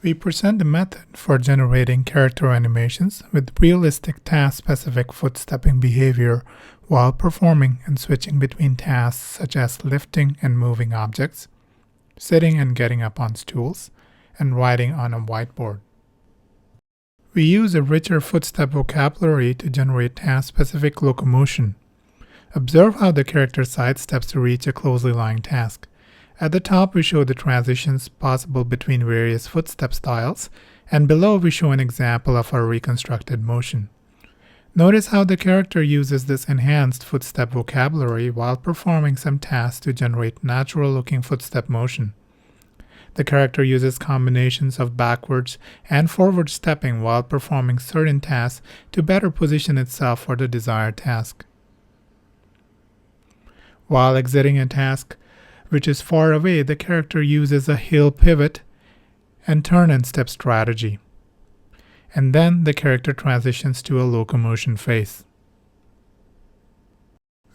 We present a method for generating character animations with realistic task-specific footstepping behavior while performing and switching between tasks such as lifting and moving objects, sitting and getting up on stools, and writing on a whiteboard. We use a richer footstep vocabulary to generate task-specific locomotion. Observe how the character sidesteps to reach a closely lying task. At the top, we show the transitions possible between various footstep styles, and below we show an example of our reconstructed motion. Notice how the character uses this enhanced footstep vocabulary while performing some tasks to generate natural-looking footstep motion. The character uses combinations of backwards and forward stepping while performing certain tasks to better position itself for the desired task. While exiting a task which is far away, the character uses a heel pivot and turn and step strategy. And then the character transitions to a locomotion phase.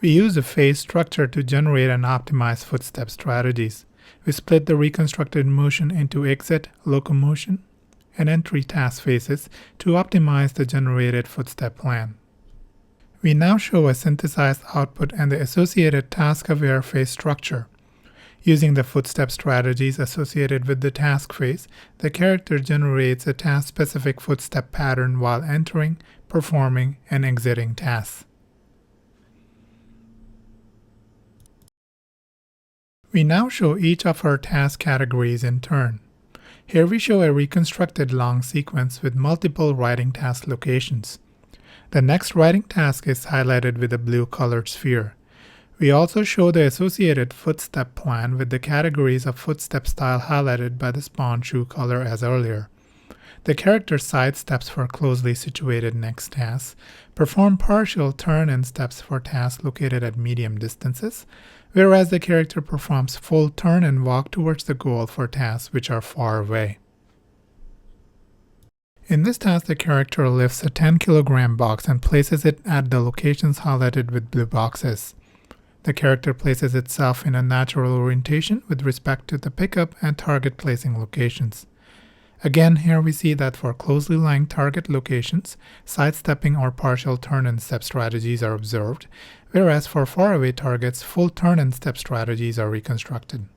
We use a phase structure to generate and optimize footstep strategies. We split the reconstructed motion into exit, locomotion, and entry task phases to optimize the generated footstep plan. We now show a synthesized output and the associated task-aware phase structure. Using the footstep strategies associated with the task phase, the character generates a task-specific footstep pattern while entering, performing, and exiting tasks. We now show each of our task categories in turn. Here we show a reconstructed long sequence with multiple writing task locations. The next writing task is highlighted with a blue colored sphere. We also show the associated footstep plan with the categories of footstep style highlighted by the spawn shoe color as earlier. The character sidesteps for closely situated next tasks, perform partial turn and steps for tasks located at medium distances, whereas the character performs full turn and walk towards the goal for tasks which are far away. In this task, the character lifts a 10 kilogram box and places it at the locations highlighted with blue boxes. The character places itself in a natural orientation with respect to the pickup and target placing locations. Again, here we see that for closely lying target locations, sidestepping or partial turn and step strategies are observed, whereas for faraway targets, full turn and step strategies are reconstructed.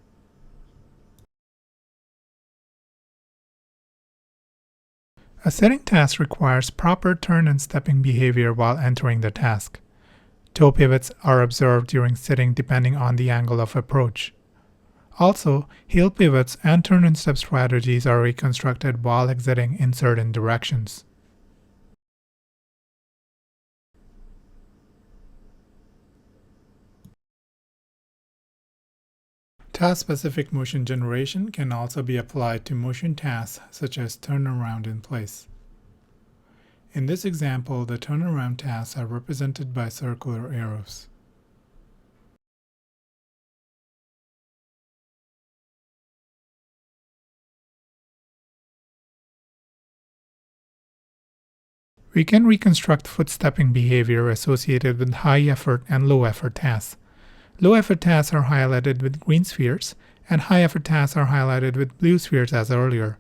A sitting task requires proper turn and stepping behavior while entering the task. Toe pivots are observed during sitting depending on the angle of approach. Also, heel pivots and turn and step strategies are reconstructed while exiting in certain directions. Task-specific motion generation can also be applied to motion tasks such as turn around in place. In this example, the turnaround tasks are represented by circular arrows. We can reconstruct footstepping behavior associated with high-effort and low-effort tasks. Low-effort tasks are highlighted with green spheres, and high-effort tasks are highlighted with blue spheres as earlier.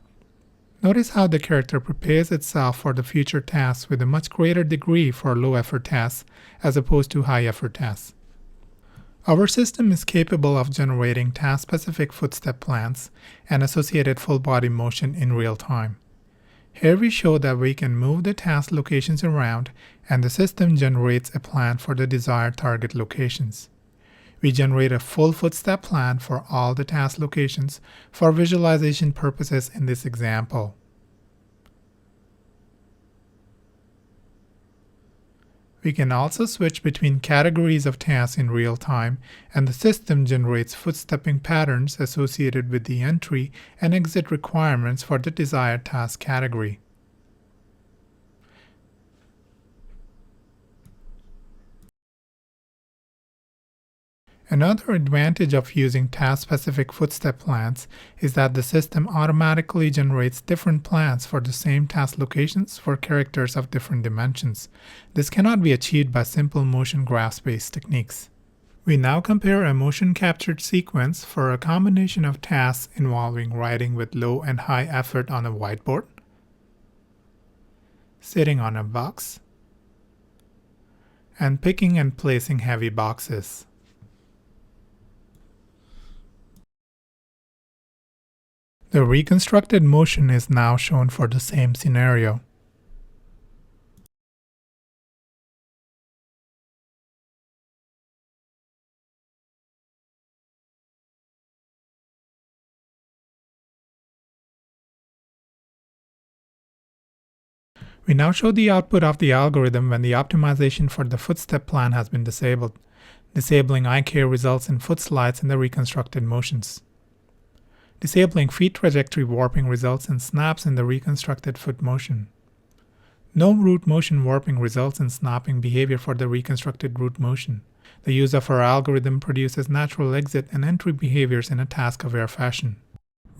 Notice how the character prepares itself for the future tasks with a much greater degree for low-effort tasks as opposed to high-effort tasks. Our system is capable of generating task-specific footstep plans and associated full-body motion in real time. Here we show that we can move the task locations around and the system generates a plan for the desired target locations. We generate a full footstep plan for all the task locations for visualization purposes in this example. We can also switch between categories of tasks in real time, and the system generates footstepping patterns associated with the entry and exit requirements for the desired task category. Another advantage of using task-specific footstep plans is that the system automatically generates different plans for the same task locations for characters of different dimensions. This cannot be achieved by simple motion graphs-based techniques. We now compare a motion captured sequence for a combination of tasks involving writing with low and high effort on a whiteboard, sitting on a box, and picking and placing heavy boxes. The reconstructed motion is now shown for the same scenario. We now show the output of the algorithm when the optimization for the footstep plan has been disabled. Disabling IK results in foot slides in the reconstructed motions. Disabling feet trajectory warping results in snaps in the reconstructed foot motion. No root motion warping results in snapping behavior for the reconstructed root motion. The use of our algorithm produces natural exit and entry behaviors in a task-aware fashion.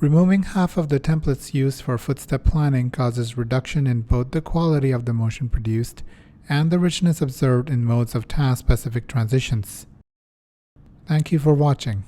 Removing half of the templates used for footstep planning causes reduction in both the quality of the motion produced and the richness observed in modes of task-specific transitions. Thank you for watching.